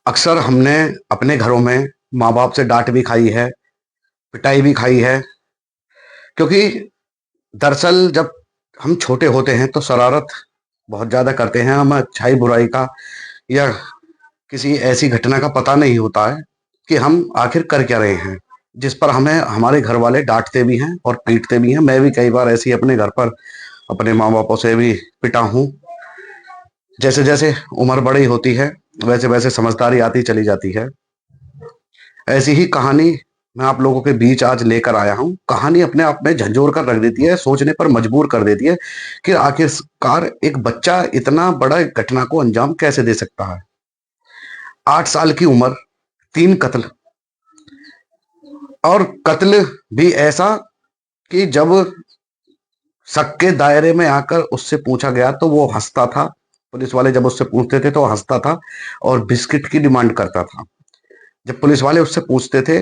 अक्सर हमने अपने घरों में माँ बाप से डांट भी खाई है, पिटाई भी खाई है। क्योंकि दरअसल जब हम छोटे होते हैं तो शरारत बहुत ज्यादा करते हैं। हमें अच्छाई बुराई का या किसी ऐसी घटना का पता नहीं होता है कि हम आखिर कर क्या रहे हैं, जिस पर हमें हमारे घर वाले डांटते भी हैं और पीटते भी हैं। मैं भी कई बार ऐसी अपने घर पर अपने माँ बापों से भी पिटा हूँ। जैसे जैसे उम्र बड़ी होती है वैसे वैसे समझदारी आती चली जाती है। ऐसी ही कहानी मैं आप लोगों के बीच आज लेकर आया हूँ। कहानी अपने आप में झंझोर कर रख देती है, सोचने पर मजबूर कर देती है कि आखिरकार एक बच्चा इतना बड़ा एक घटना को अंजाम कैसे दे सकता है। 8 साल की उम्र, 3 कत्ल, और कत्ल भी ऐसा कि जब शक के दायरे में आकर उससे पूछा गया तो वो हंसता था। पुलिस वाले जब उससे पूछते थे तो वो हंसता था और बिस्किट की डिमांड करता था। जब पुलिस वाले उससे पूछते थे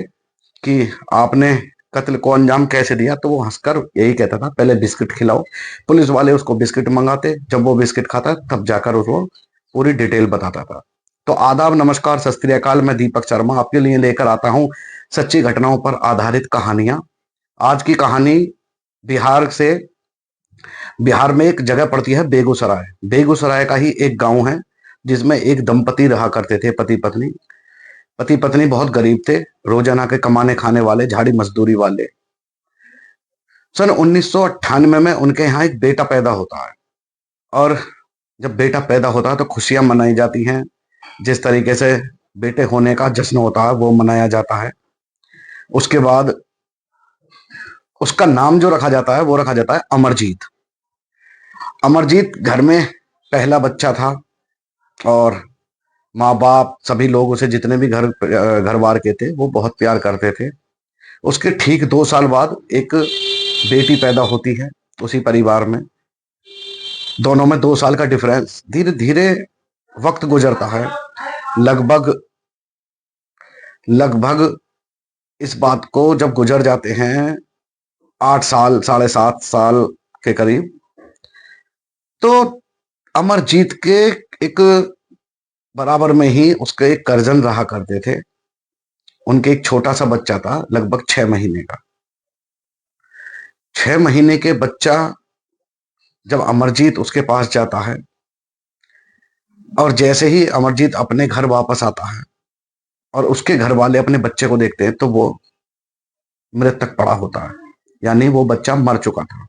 कि आपने कत्ल को अंजाम कैसे दिया तो वो हंसकर यही कहता था, पहले बिस्किट खिलाओ। पुलिस वाले उसको बिस्किट मंगाते, जब वो बिस्किट खाता तब जाकर उसको पूरी डिटेल बताता था। तो आदाब, नमस्कार, सत श्री अकाल। मैं दीपक शर्मा आपके लिए लेकर आता हूँ सच्ची घटनाओं पर आधारित कहानियां। आज की कहानी बिहार से बिहार में एक जगह पड़ती है बेगूसराय। बेगूसराय का ही एक गांव है जिसमें एक दंपति रहा करते थे, पति पत्नी। पति पत्नी बहुत गरीब थे, रोजाना के कमाने खाने वाले, झाड़ी मजदूरी वाले। सन 1998 में उनके यहाँ एक बेटा पैदा होता है। और जब बेटा पैदा होता है तो खुशियां मनाई जाती हैं। जिस तरीके से बेटे होने का जश्न होता है वो मनाया जाता है। उसके बाद उसका नाम जो रखा जाता है वो रखा जाता है अमरजीत। अमरजीत घर में पहला बच्चा था और माँ बाप सभी लोग उसे, जितने भी घर बार के थे, वो बहुत प्यार करते थे। उसके ठीक 2 साल बाद एक बेटी पैदा होती है उसी परिवार में। दोनों में 2 साल का डिफरेंस। धीरे धीरे वक्त गुजरता है। लगभग लगभग इस बात को जब गुजर जाते हैं 8 साल, 7.5 साल के करीब, तो अमरजीत के एक बराबर में ही उसके एक कर्जन रहा करते थे। उनके एक छोटा सा बच्चा था, लगभग 6 महीने का। 6 महीने के बच्चा जब अमरजीत उसके पास जाता है और जैसे ही अमरजीत अपने घर वापस आता है और उसके घर वाले अपने बच्चे को देखते हैं तो वो मृतक पड़ा होता है, यानी वो बच्चा मर चुका था।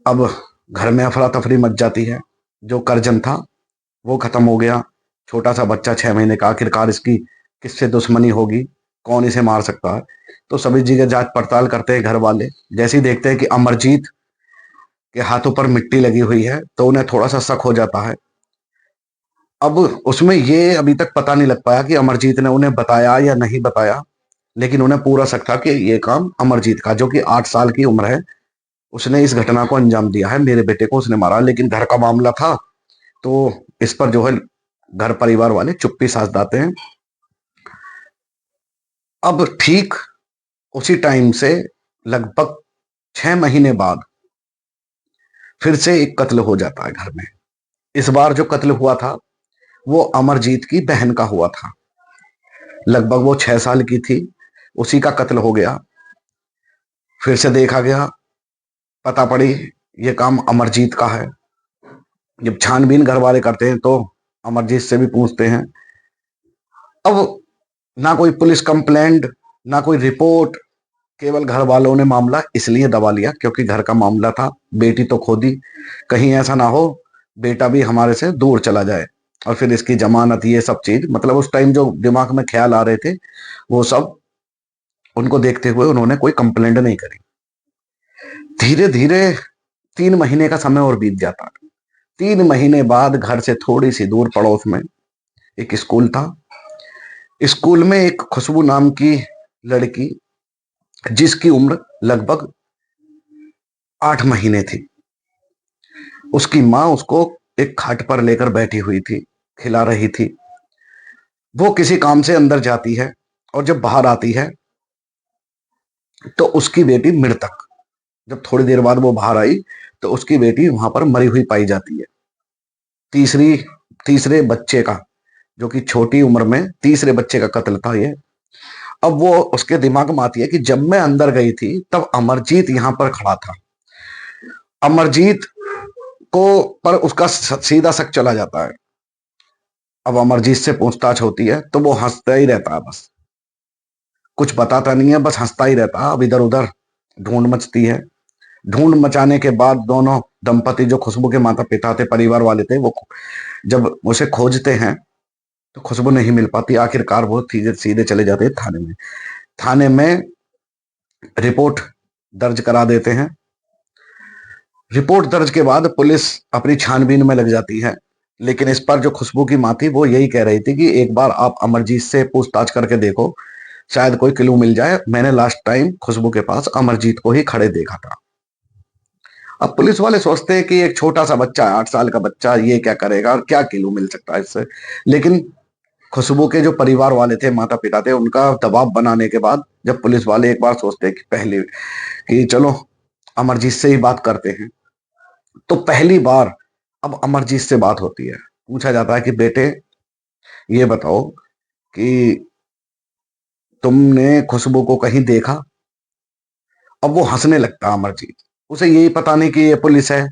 अब घर में अफरा तफरी मच जाती है। जो कर्जन था वो खत्म हो गया। छोटा सा बच्चा 6 महीने का, आखिरकार इसकी किससे दुश्मनी होगी, कौन इसे मार सकता है। तो सभी जगह जांच पड़ताल करते हैं घर वाले। जैसे ही देखते हैं कि अमरजीत के हाथों पर मिट्टी लगी हुई है तो उन्हें थोड़ा सा शक हो जाता है। अब उसमें ये अभी तक पता नहीं लग पाया कि अमरजीत ने उन्हें बताया या नहीं बताया, लेकिन उन्हें पूरा शक था कि ये काम अमरजीत का, जो कि 8 साल की उम्र है, उसने इस घटना को अंजाम दिया है। मेरे बेटे को उसने मारा। लेकिन घर का मामला था तो इस पर जो है घर परिवार वाले चुप्पी साध जाते हैं। अब ठीक उसी टाइम से लगभग 6 महीने बाद फिर से एक कत्ल हो जाता है घर में। इस बार जो कत्ल हुआ था वो अमरजीत की बहन का हुआ था। लगभग वो 6 साल की थी। उसी का कत्ल हो गया। फिर से देखा गया, पता पड़ी ये काम अमरजीत का है। जब छानबीन घर वाले करते हैं तो अमरजीत से भी पूछते हैं। अब ना कोई पुलिस कंप्लेंट, ना कोई रिपोर्ट, केवल घर वालों ने मामला इसलिए दबा लिया क्योंकि घर का मामला था। बेटी तो खो दी, कहीं ऐसा ना हो बेटा भी हमारे से दूर चला जाए और फिर इसकी जमानत, ये सब चीज, मतलब उस टाइम जो दिमाग में ख्याल आ रहे थे वो सब उनको देखते हुए उन्होंने कोई कंप्लेंट नहीं करी। धीरे धीरे 3 महीने का समय और बीत जाता है। 3 महीने बाद घर से थोड़ी सी दूर पड़ोस में एक स्कूल था। स्कूल में एक खुशबू नाम की लड़की, जिसकी उम्र लगभग 8 महीने थी, उसकी माँ उसको एक खाट पर लेकर बैठी हुई थी, खिला रही थी। वो किसी काम से अंदर जाती है और जब बाहर आती है तो उसकी बेटी मृतक। जब थोड़ी देर बाद वो बाहर आई तो उसकी बेटी वहां पर मरी हुई पाई जाती है। तीसरी तीसरे बच्चे का जो कि छोटी उम्र में तीसरे बच्चे का कत्ल था ये। अब वो उसके दिमाग में आती है कि जब मैं अंदर गई थी तब अमरजीत यहां पर खड़ा था। अमरजीत को पर उसका सीधा शक चला जाता है। अब अमरजीत से पूछताछ होती है तो वो हंसता ही रहता है, बस कुछ बताता नहीं है, बस हंसता ही रहता है। अब इधर उधर ढूंढ मचती है। ढूंढ मचाने के बाद दोनों दंपति, जो खुशबू के माता पिता थे, परिवार वाले थे, वो जब उसे खोजते हैं तो खुशबू नहीं मिल पाती। आखिरकार वो सीधे सीधे चले जाते हैं थाने में। थाने में रिपोर्ट दर्ज करा देते हैं। रिपोर्ट दर्ज के बाद पुलिस अपनी छानबीन में लग जाती है। लेकिन इस पर जो खुशबू की माँ थी वो यही कह रही थी कि एक बार आप अमरजीत से पूछताछ करके देखो, शायद कोई क्लू मिल जाए। मैंने लास्ट टाइम खुशबू के पास अमरजीत को ही खड़े देखा था। अब पुलिस वाले सोचते हैं कि एक छोटा सा बच्चा है, 8 साल का बच्चा, ये क्या करेगा और क्या क्लू मिल सकता है इससे। लेकिन खुशबू के जो परिवार वाले थे, माता पिता थे, उनका दबाव बनाने के बाद जब पुलिस वाले एक बार सोचते हैं कि पहले कि चलो अमरजीत से ही बात करते हैं, तो पहली बार अब अमरजीत से बात होती है। पूछा जाता है कि बेटे ये बताओ कि तुमने खुशबू को कहीं देखा? अब वो हंसने लगता है अमरजीत। उसे यही पता नहीं कि ये पुलिस है,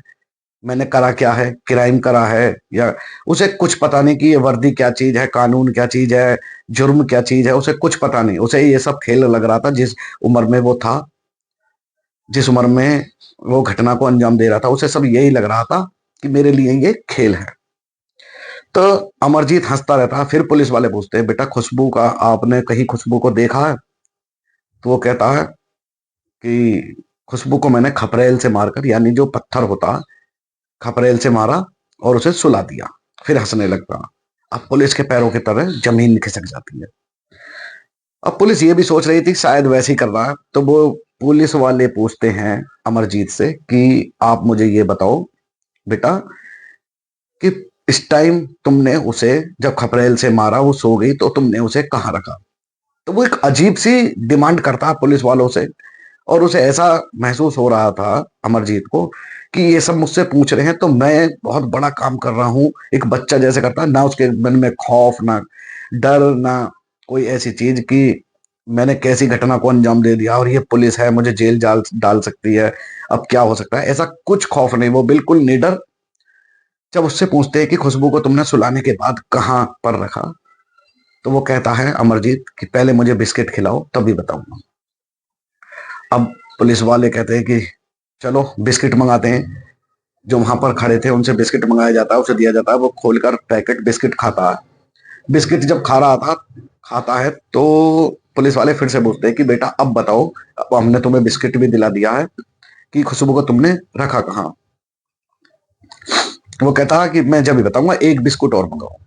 मैंने करा क्या है, क्राइम करा है, या उसे कुछ पता नहीं कि ये वर्दी क्या चीज है, कानून क्या चीज है, जुर्म क्या चीज है, उसे कुछ पता नहीं। उसे ये सब खेल लग रहा था। जिस उम्र में वो था, जिस उम्र में वो घटना को अंजाम दे रहा था, उसे सब यही लग रहा था कि मेरे लिए ये खेल है। तो अमरजीत हंसता रहता है। फिर पुलिस वाले पूछते हैं, बेटा खुशबू का, आपने कहीं खुशबू को देखा है? तो वो कहता है कि खुशबू को मैंने खपरेल से मारकर, यानी जो पत्थर होता, खपरेल से मारा और उसे सुला दिया। फिर हंसने लगता। अब पुलिस के पैरों की तरह जमीन खिसक जाती है। अब पुलिस ये भी सोच रही थी शायद वैसे ही कर रहा है। तो वो पुलिस वाले पूछते हैं अमरजीत से कि आप मुझे ये बताओ बेटा कि इस टाइम तुमने उसे, जब खपरेल से मारा, वो सो गई, तो तुमने उसे कहाँ रखा? तो वो एक अजीब सी डिमांड करता है पुलिस वालों से। और उसे ऐसा महसूस हो रहा था अमरजीत को कि ये सब मुझसे पूछ रहे हैं तो मैं बहुत बड़ा काम कर रहा हूँ, एक बच्चा जैसे करता है ना। उसके मन में खौफ, ना डर, ना कोई ऐसी चीज कि मैंने कैसी घटना को अंजाम दे दिया और ये पुलिस है, मुझे जेल जाल डाल सकती है, अब क्या हो सकता है, ऐसा कुछ खौफ नहीं। वो बिल्कुल निडर। जब उससे पूछते हैं कि खुशबू को तुमने सुलाने के बाद कहाँ पर रखा, तो वो कहता है अमरजीत कि पहले मुझे बिस्किट खिलाओ तभी बताऊंगा। अब पुलिस वाले कहते हैं कि चलो बिस्किट मंगाते हैं। जो वहां पर खड़े थे उनसे बिस्किट मंगाया जाता है, उसे दिया जाता है। वो खोलकर पैकेट बिस्किट खाता है। बिस्किट जब खा रहा था, खाता है, तो पुलिस वाले फिर से पूछते हैं कि बेटा अब बताओ, अब हमने तुम्हें बिस्किट भी दिला दिया है, कि खुशबू को तुमने रखा कहाँ? वो कहता है कि मैं जब भी बताऊंगा, एक बिस्कुट और मंगाओ।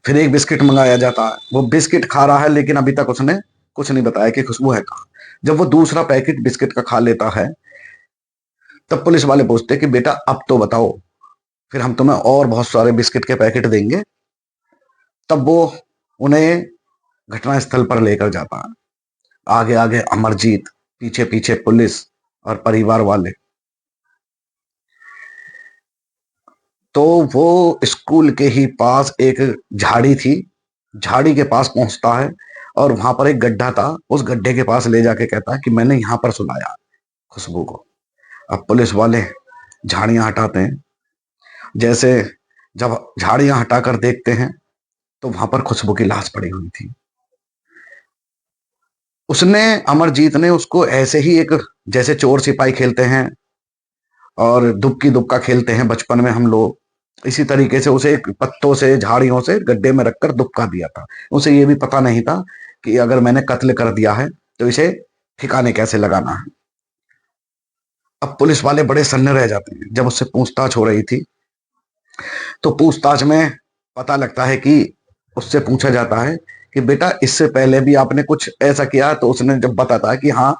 फिर एक बिस्किट मंगाया जाता है। वो बिस्किट खा रहा है लेकिन अभी तक उसने कुछ नहीं बताया कि खुशबू है कहाँ। जब वो दूसरा पैकेट बिस्किट का खा लेता है, तब पुलिस वाले पूछते हैं कि बेटा अब तो बताओ, फिर हम तुम्हें और बहुत सारे बिस्किट के पैकेट देंगे। तब वो उन्हें घटनास्थल पर लेकर जाता है। आगे आगे अमरजीत, पीछे पीछे पुलिस और परिवार वाले। तो वो स्कूल के ही पास एक झाड़ी थी, झाड़ी के पास पहुंचता है और वहां पर एक गड्ढा था। उस गड्ढे के पास ले जाके कहता है कि मैंने यहां पर सुलाया खुशबू को। अब पुलिस वाले झाड़ियां हटाते हैं। जैसे जब झाड़ियां हटाकर देखते हैं तो वहां पर खुशबू की लाश पड़ी हुई थी। उसने, अमरजीत ने उसको ऐसे ही एक, जैसे चोर सिपाही खेलते हैं और दुबकी दुबका खेलते हैं बचपन में हम लोग, इसी तरीके से उसे एक पत्तों से, झाड़ियों से गड्ढे में रखकर दुबका दिया था। उसे ये भी पता नहीं था कि अगर मैंने कत्ल कर दिया है तो इसे ठिकाने कैसे लगाना है। अब पुलिस वाले बड़े सन्न रह जाते हैं। जब उससे पूछताछ हो रही थी तो पूछताछ में पता लगता है कि उससे पूछा जाता है कि बेटा इससे पहले भी आपने कुछ ऐसा किया? तो उसने जब बताता है कि हाँ,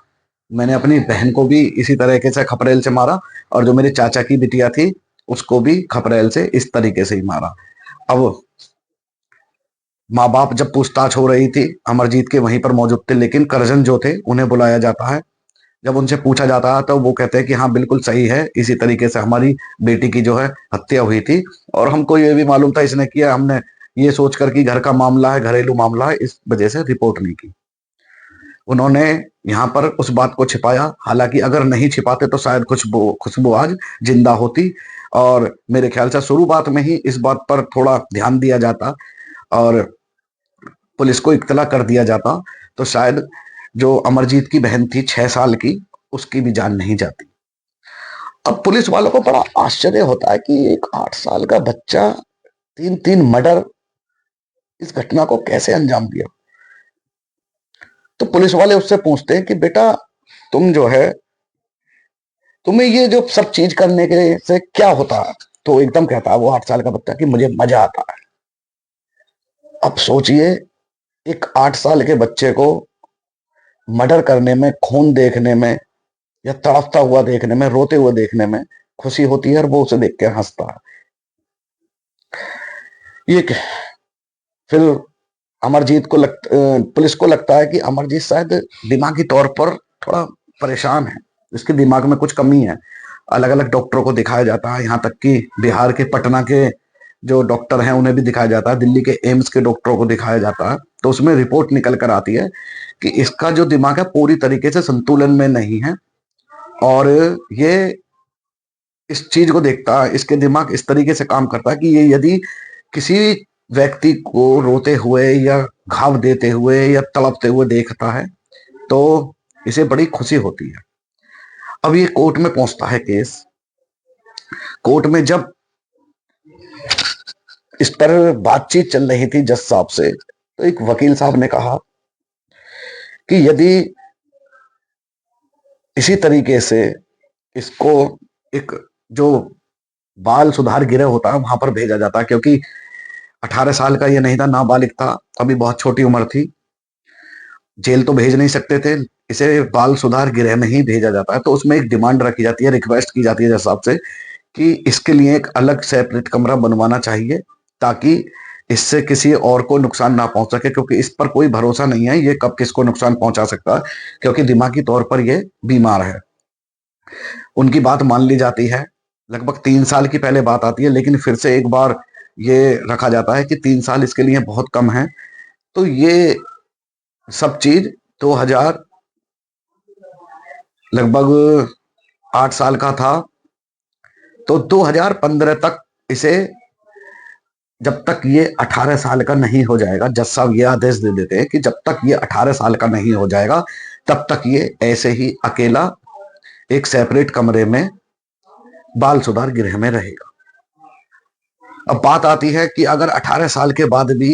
मैंने अपनी बहन को भी इसी तरीके से खपरेल से मारा, और जो मेरे चाचा की बिटिया थी उसको भी खपरेल से इस तरीके से ही मारा। अब माँ बाप, जब पूछताछ हो रही थी, अमरजीत के वहीं पर मौजूद थे, लेकिन करजन जो थे उन्हें बुलाया जाता है जब उनसे पूछा जाता है तो वो कहते हैं कि हाँ बिल्कुल सही है, इसी तरीके से हमारी बेटी की जो है हत्या हुई थी, और हमको ये भी मालूम था इसने किया, हमने ये सोचकर कि घर का मामला है, घरेलू मामला है, इस वजह से रिपोर्ट नहीं की। उन्होंने यहाँ पर उस बात को छिपाया, हालांकि अगर नहीं छिपाते तो शायद खुशबू खुशबू आज जिंदा होती, और मेरे ख्याल से शुरुआत में ही इस बात पर थोड़ा ध्यान दिया जाता और पुलिस को इत्तला कर दिया जाता, तो शायद जो अमरजीत की बहन थी 6 साल की, उसकी भी जान नहीं जाती। अब पुलिस वालों को बड़ा आश्चर्य होता है कि एक 8 साल का बच्चा 3-3 मर्डर, इस घटना को कैसे अंजाम दिया। तो पुलिस वाले उससे पूछते हैं कि बेटा तुम जो है, तुम्हें ये जो सब चीज करने के से क्या होता है। तो एकदम कहता है वो 8 साल का बच्चा कि मुझे मजा आता है। अब सोचिए, एक 8 साल के बच्चे को मर्डर करने में, खून देखने में, या तड़पता हुआ देखने में, रोते हुए देखने में खुशी होती है, और वो उसे देख के हंसता है। ये फिर अमरजीत को पुलिस को लगता है कि अमरजीत शायद दिमागी तौर पर थोड़ा परेशान है, इसके दिमाग में कुछ कमी है। अलग अलग डॉक्टरों को दिखाया जाता है, यहाँ तक कि बिहार के पटना के जो डॉक्टर हैं उन्हें भी दिखाया जाता है, दिल्ली के एम्स के डॉक्टरों को दिखाया जाता है। तो उसमें रिपोर्ट निकल कर आती है कि इसका जो दिमाग है पूरी तरीके से संतुलन में नहीं है, और ये इस चीज को देखता है, इसके दिमाग इस तरीके से काम करता है कि ये यदि किसी व्यक्ति को रोते हुए या घाव देते हुए या तड़पते हुए देखता है तो इसे बड़ी खुशी होती है। अब ये कोर्ट में पहुंचता है केस। कोर्ट में जब इस पर बातचीत चल रही थी जज साहब से, तो एक वकील साहब ने कहा कि यदि इसी तरीके से इसको एक जो बाल सुधार गृह होता है वहां पर भेजा जाता है, क्योंकि 18 साल का ये नहीं था, नाबालिग था, अभी बहुत छोटी उम्र थी, जेल तो भेज नहीं सकते थे, इसे बाल सुधार गृह में ही भेजा जाता है। तो उसमें एक डिमांड रखी जाती है, रिक्वेस्ट की जाती है जज साहब से कि इसके लिए एक अलग सेपरेट कमरा बनवाना चाहिए, ताकि इससे किसी और को नुकसान ना पहुंच सके, क्योंकि इस पर कोई भरोसा नहीं है ये कब किसको नुकसान पहुंचा सकता है, क्योंकि दिमागी तौर पर ये बीमार है। उनकी बात मान ली जाती है। लगभग 3 साल की पहले बात आती है, लेकिन फिर से एक बार ये रखा जाता है कि 3 साल इसके लिए बहुत कम है। तो ये सब चीज 2000, लगभग 8 साल का था, तो 2015 तक इसे, जब तक ये 18 साल का नहीं हो जाएगा, जज साहब ये आदेश दे देते हैं कि जब तक ये 18 साल का नहीं हो जाएगा तब तक ये ऐसे ही अकेला एक सेपरेट कमरे में बाल सुधार गृह में रहेगा। अब बात आती है कि अगर 18 साल के बाद भी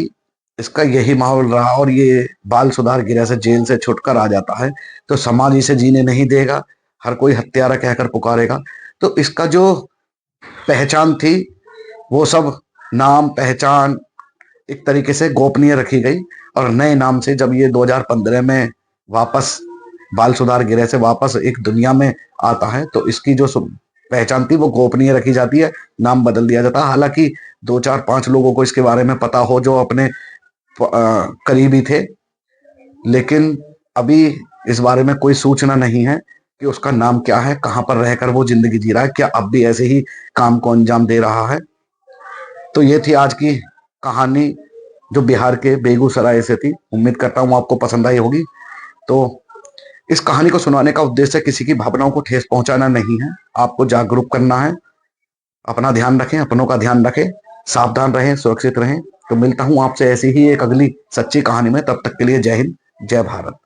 इसका यही माहौल रहा और ये बाल सुधार गृह से, जेल से छुटकर आ जाता है, तो समाज इसे जीने नहीं देगा, हर कोई हत्यारा कहकर पुकारेगा। तो इसका जो पहचान थी वो सब, नाम पहचान एक तरीके से गोपनीय रखी गई, और नए नाम से जब ये 2015 में वापस बाल सुधार गृह से वापस एक दुनिया में आता है, तो इसकी जो पहचान थी वो गोपनीय रखी जाती है, नाम बदल दिया जाता है। हालांकि 2-4-5 लोगों को इसके बारे में पता हो जो अपने करीबी थे, लेकिन अभी इस बारे में कोई सूचना नहीं है कि उसका नाम क्या है, कहां पर रहकर वो जिंदगी जी रहा है, क्या अब भी ऐसे ही काम को अंजाम दे रहा है। तो ये थी आज की कहानी जो बिहार के बेगूसराय से थी। उम्मीद करता हूँ आपको पसंद आई होगी। तो इस कहानी को सुनाने का उद्देश्य किसी की भावनाओं को ठेस पहुंचाना नहीं है, आपको जागरूक करना है। अपना ध्यान रखें, अपनों का ध्यान रखें, सावधान रहें, सुरक्षित रहें। तो मिलता हूं आपसे ऐसी ही एक अगली सच्ची कहानी में, तब तक के लिए जय हिंद, जय भारत।